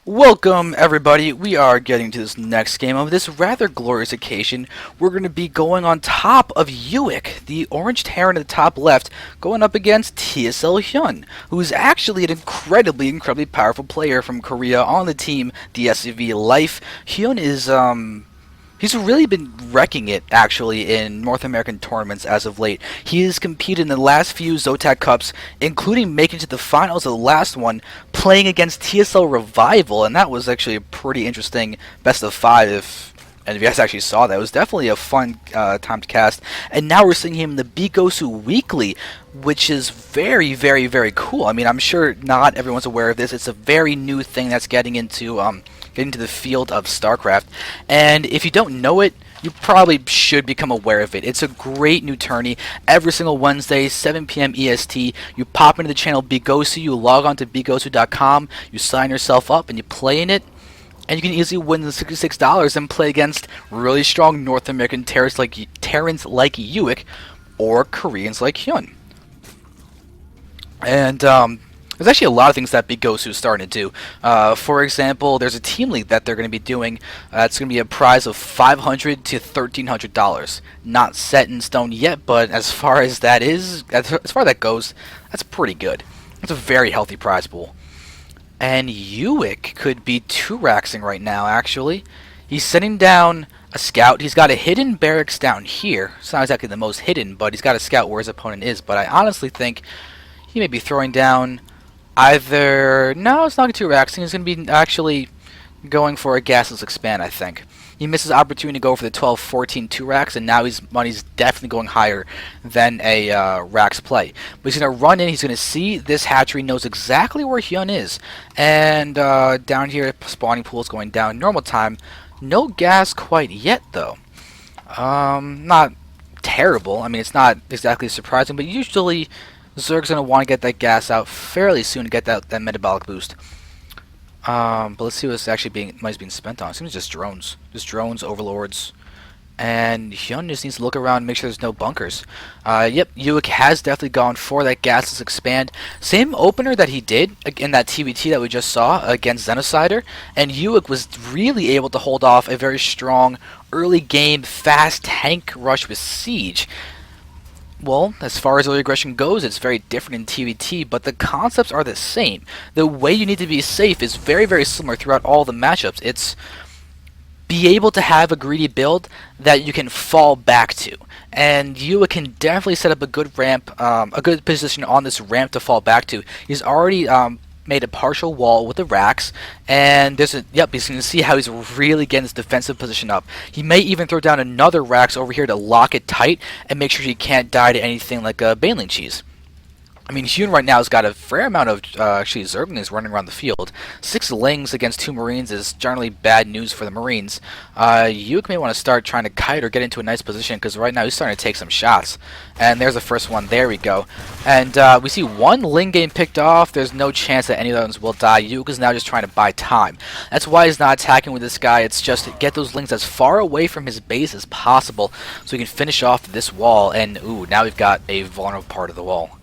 Welcome everybody, we are getting to this next game. Of this rather glorious occasion, we're going to be going on top of Ewic, the orange Terran at the top left, going up against TSL.Hyun, who is actually an incredibly powerful player from Korea on the team, the SCV Life. Hyun is, he's really been wrecking it, actually, in North American tournaments as of late. He has competed in the last few Zotac Cups, including making it to the finals of the last one, playing against TSL Revival, and that was actually a pretty interesting best of five, and if you guys actually saw that. It was definitely a fun time to cast. And now we're seeing him in the BeGosu Weekly, which is very cool. I mean, I'm sure not everyone's aware of this. It's a very new thing that's getting into the field of StarCraft. And if you don't know it, you probably should become aware of it. It's a great new tourney. Every single Wednesday, 7 PM EST, you pop into the channel BeGosu, you log on to BeGosu.com, you sign yourself up, and you play in it. And you can easily win the $66 and play against really strong North American Terrans like Ewic or Koreans like Hyun. And there's actually a lot of things that BeGosu is starting to do. For example, there's a team league that they're going to be doing. It's going to be a prize of $500 to $1,300. Not set in stone yet, but as far as that goes, that's pretty good. It's a very healthy prize pool. And Ewic could be 2-raxing right now, actually. He's sending down a scout. He's got a hidden barracks down here. It's not exactly the most hidden, but he's got a scout where his opponent is. But I honestly think he may be throwing down either... No, it's not 2-raxing. He's going to be actually going for a gasless expand, I think. He misses opportunity to go for the 12-14 2-racks, and now his money's definitely going higher than a racks play. But he's going to run in, he's going to see this hatchery, knows exactly where Hyun is. And down here, spawning pool is going down. Normal time. No gas quite yet, though. Not terrible. I mean, it's not exactly surprising, but usually Zerg's going to want to get that gas out fairly soon to get that metabolic boost. But let's see what's actually being spent on. It seems just drones. Just drones, overlords. And Hyun just needs to look around and make sure there's no bunkers. Yep, Ewic has definitely gone for that gasless expand. Same opener that he did in that TBT that we just saw against Xenocider. And Ewic was really able to hold off a very strong early game fast tank rush with Siege. Well, as far as early aggression goes, it's very different in TBT, but the concepts are the same. The way you need to be safe is very similar throughout all the matchups. It's be able to have a greedy build that you can fall back to. And Ewic can definitely set up a good ramp, a good position on this ramp to fall back to. He's already made a partial wall with the racks, and there's a he's going to see how he's really getting his defensive position up. He may even throw down another racks over here to lock it tight and make sure he can't die to anything like a baneling cheese. I mean, Hyun right now has got a fair amount of actually Zerglings running around the field. 6 Lings against 2 Marines is generally bad news for the Marines. Ewic may want to start trying to kite or get into a nice position, because right now he's starting to take some shots. And there's the first one. There we go. And we see 1 Ling game picked off. There's no chance that any of those will die. Ewic is now just trying to buy time. That's why he's not attacking with this guy. It's just to get those Lings as far away from his base as possible so he can finish off this wall. And ooh, now we've got a vulnerable part of the wall.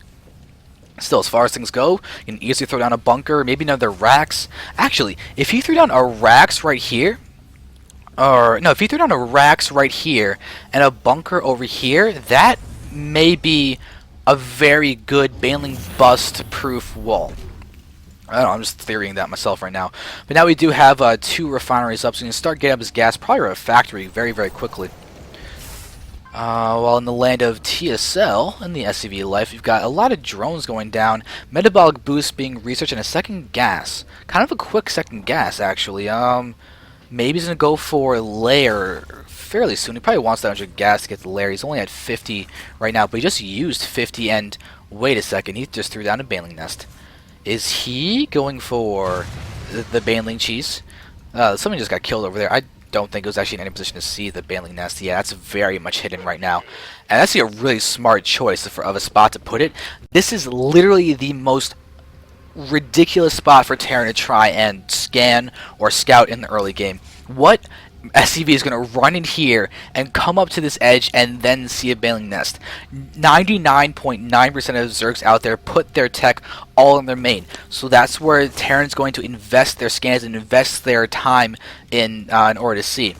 Still, as far as things go, you can easily throw down a bunker, maybe another racks. Actually, if he threw down a racks right here, or no, if he threw down a racks right here and a bunker over here, that may be a very good baneling bust proof wall. I don't know, I'm just theorying that myself right now. But now we do have 2 refineries up, so you can start getting up his gas, probably a factory very quickly. While in the land of TSL, in the SCV Life, we've got a lot of drones going down, metabolic boost being researched, and a second gas. Kind of a quick second gas, actually. Maybe he's going to go for a lair fairly soon. He probably wants that 100 gas to get the lair. He's only at 50 right now, but he just used 50, and wait a second, he just threw down a baneling nest. Is he going for the baneling cheese? Somebody just got killed over there. I don't think it was actually in any position to see the baneling nest. Yeah, that's very much hidden right now. And that's a really smart choice of a spot to put it. This is literally the most ridiculous spot for Terran to try and scan or scout in the early game. What SCV is going to run in here and come up to this edge and then see a baneling nest. 99.9% of Zergs out there put their tech all in their main. So that's where Terran's going to invest their scans and invest their time in order to see.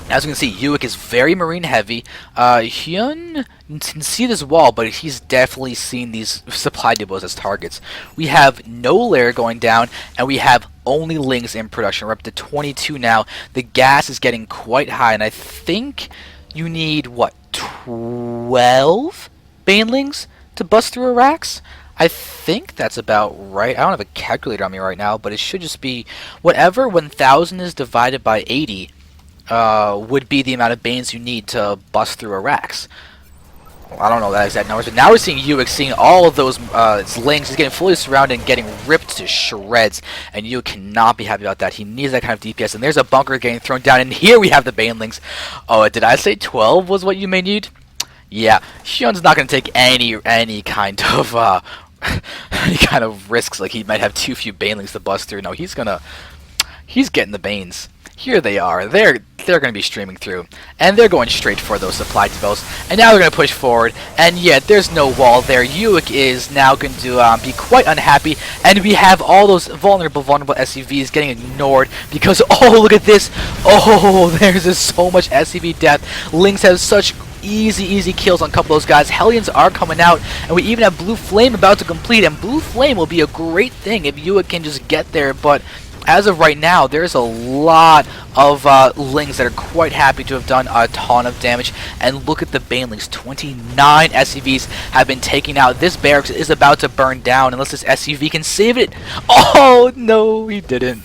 As you can see, Ewic is very marine heavy. Hyun can see this wall, but he's definitely seen these supply depots as targets. We have no lair going down, and we have only lings in production. We're up to 22 now. The gas is getting quite high, and I think you need, what, 12 banelings to bust through a racks? I think that's about right. I don't have a calculator on me right now, but it should just be whatever 1,000 is divided by 80 would be the amount of banes you need to bust through a racks. Well, I don't know that exact numbers, but now we're seeing Ewic seeing all of those lings. He's getting fully surrounded and getting ripped to shreds, and Ewic cannot be happy about that. He needs that kind of DPS, and there's a bunker getting thrown down, and here we have the banelings. Oh, did I say 12 was what you may need? Yeah, Hyun's not going to take any kind of any kind of risks, like he might have too few banelings to bust through. No, he's getting the banes. Here they are. They're going to be streaming through, and they're going straight for those supply depots. And now they're going to push forward, and yet there's no wall there. Ewic is now going to be quite unhappy, and we have all those vulnerable SCVs getting ignored because, oh, look at this. Oh, there's just so much SCV death. Lings have such easy kills on a couple of those guys. Hellions are coming out, and we even have Blue Flame about to complete, and Blue Flame will be a great thing if Ewic can just get there, but as of right now, there's a lot of lings that are quite happy to have done a ton of damage. And look at the banelings. 29 SCVs have been taken out. This barracks is about to burn down unless this SCV can save it. Oh, no, he didn't.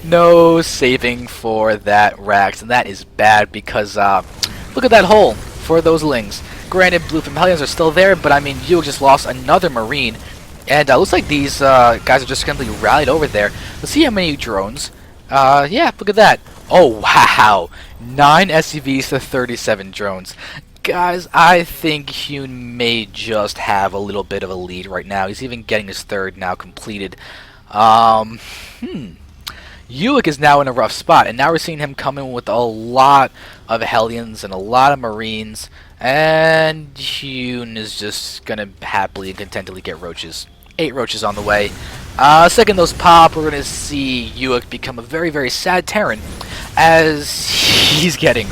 No saving for that Rax. And that is bad because look at that hole for those lings. Granted, Blue Flame Hellions are still there, but I mean, you just lost another Marine. And looks like these guys are just completely rallied over there. Let's see how many drones. Yeah, look at that. Oh, wow. 9 SCVs to 37 drones. Guys, I think Hyun may just have a little bit of a lead right now. He's even getting his third now completed. Ewic is now in a rough spot, and now we're seeing him come in with a lot of Hellions and a lot of Marines, and Hyun is just gonna happily and contentedly get roaches. 8 roaches on the way. Second those pop, we're gonna see Ewic become a very sad Terran, as he's getting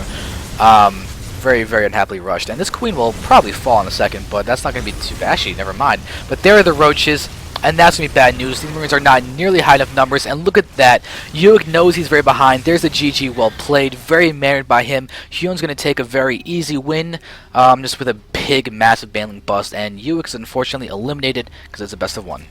very unhappily rushed. And this queen will probably fall in a second, but that's not gonna be too bad. Actually, never mind. But there are the roaches. And that's going to be bad news. These Marines are not nearly high enough numbers. And look at that. Ewic knows he's very behind. There's a GG well played. Very mannered by him. Hyun's going to take a very easy win. Just with a big, massive baneling bust. And Ewic's unfortunately eliminated because it's a best of 1.